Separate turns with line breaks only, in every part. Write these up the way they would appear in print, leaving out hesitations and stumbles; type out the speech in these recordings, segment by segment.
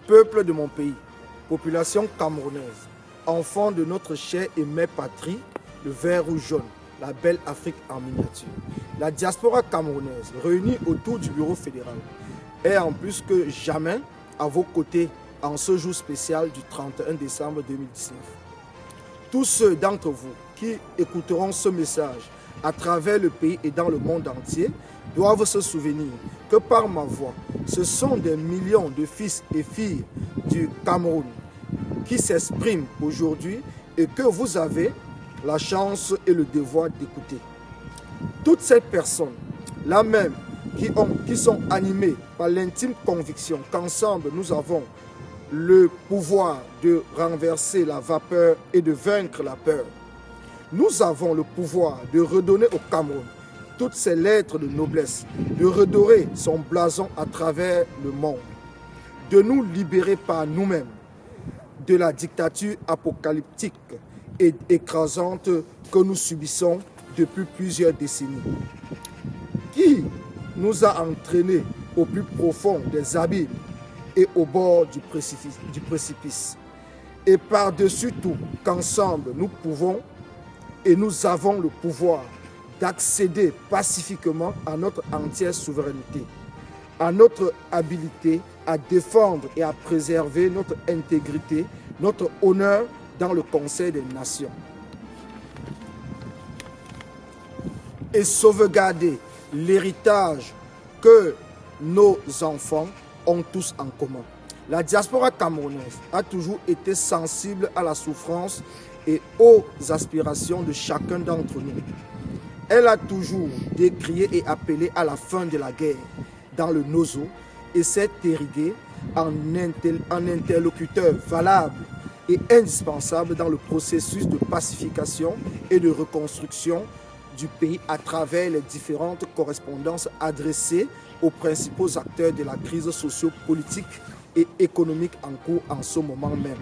Peuple de mon pays, population camerounaise, enfants de notre chère et mère patrie, le vert rouge jaune, la belle Afrique en miniature. La diaspora camerounaise, réunie autour du bureau fédéral, est en plus que jamais à vos côtés en ce jour spécial du 31 décembre 2019. Tous ceux d'entre vous qui écouteront ce message à travers le pays et dans le monde entier doivent se souvenir que par ma voix, ce sont des millions de fils et filles du Cameroun qui s'expriment aujourd'hui et que vous avez la chance et le devoir d'écouter. Toutes ces personnes, là même, qui sont animées par l'intime conviction qu'ensemble nous avons le pouvoir de renverser la vapeur et de vaincre la peur. Nous avons le pouvoir de redonner au Cameroun toutes ses lettres de noblesse, de redorer son blason à travers le monde, de nous libérer par nous-mêmes de la dictature apocalyptique et écrasante que nous subissons depuis plusieurs décennies. Qui nous a entraînés au plus profond des abîmes et au bord du précipice. Et par-dessus tout, qu'ensemble nous pouvons et nous avons le pouvoir d'accéder pacifiquement à notre entière souveraineté, à notre habilité à défendre et à préserver notre intégrité, notre honneur dans le Conseil des Nations. Et sauvegarder l'héritage que nos enfants ont tous en commun. La diaspora camerounaise a toujours été sensible à la souffrance et aux aspirations de chacun d'entre nous. Elle a toujours décrié et appelé à la fin de la guerre dans le Nozo et s'est érigée en interlocuteur valable et indispensable dans le processus de pacification et de reconstruction du pays à travers les différentes correspondances adressées aux principaux acteurs de la crise socio-politique et économique en cours en ce moment même,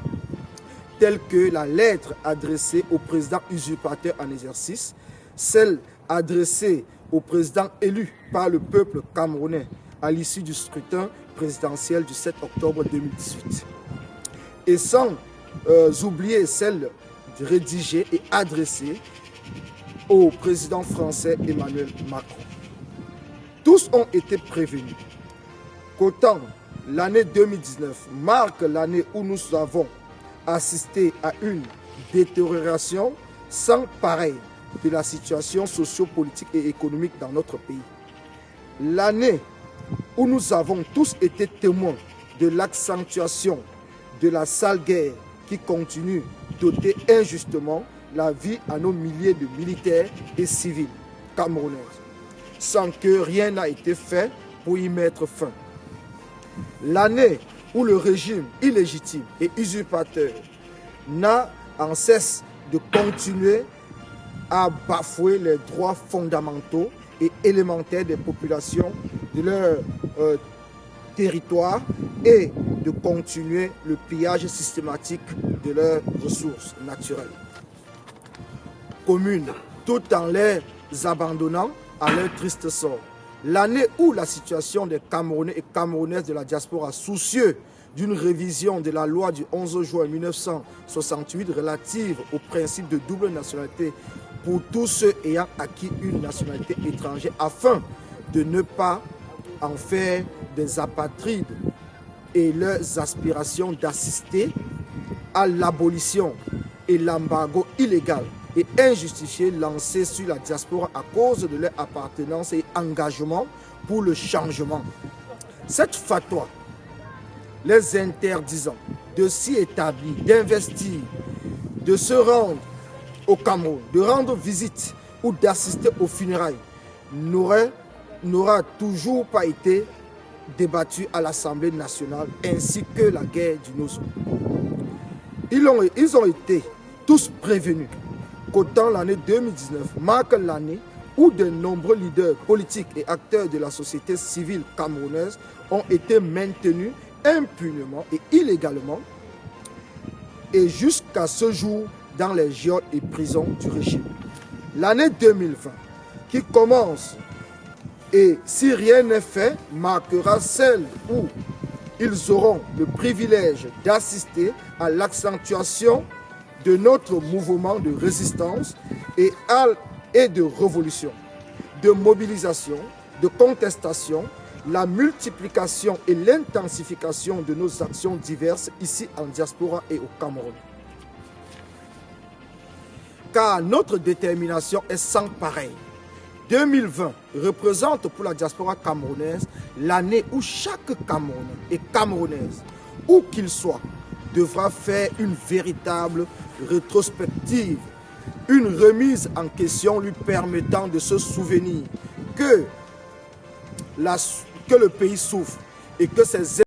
telles que la lettre adressée au président usurpateur en exercice, celle adressée au président élu par le peuple camerounais à l'issue du scrutin présidentiel du 7 octobre 2018. Et sans oublier celle rédigée et adressée au président français Emmanuel Macron. Tous ont été prévenus qu'autant l'année 2019 marque l'année où nous avons assisté à une détérioration sans pareil de la situation socio-politique et économique dans notre pays. L'année où nous avons tous été témoins de l'accentuation de la sale guerre qui continue d'ôter injustement la vie à nos milliers de militaires et civils camerounais, sans que rien n'a été fait pour y mettre fin. L'année où le régime illégitime et usurpateur n'a en cesse de continuer à bafouer les droits fondamentaux et élémentaires des populations de leur territoire et de continuer le pillage systématique de leurs ressources naturelles communes, tout en les abandonnant à leur triste sort. L'année où la situation des Camerounais et Camerounaises de la diaspora, soucieux d'une révision de la loi du 11 juin 1968 relative au principe de double nationalité pour tous ceux ayant acquis une nationalité étrangère afin de ne pas en faire des apatrides et leurs aspirations d'assister à l'abolition et l'embargo illégal et injustifié lancé sur la diaspora à cause de leur appartenance et engagement pour le changement. Cette fatwa les interdisant de s'y établir, d'investir, de se rendre au Cameroun, de rendre visite ou d'assister aux funérailles n'aura toujours pas été débattue à l'Assemblée nationale ainsi que la guerre du Nozo. Ils ont été tous prévenus qu'autant l'année 2019 marque l'année où de nombreux leaders politiques et acteurs de la société civile camerounaise ont été maintenus impunément et illégalement et jusqu'à ce jour dans les geôles et prisons du régime. L'année 2020 qui commence et si rien n'est fait marquera celle où ils auront le privilège d'assister à l'accentuation de notre mouvement de résistance et de révolution, de mobilisation, de contestation, la multiplication et l'intensification de nos actions diverses ici en diaspora et au Cameroun. Car notre détermination est sans pareil. 2020 représente pour la diaspora camerounaise l'année où chaque Camerounais et Camerounaise, où qu'il soit, devra faire une véritable rétrospective, une remise en question lui permettant de se souvenir que le pays souffre et que ses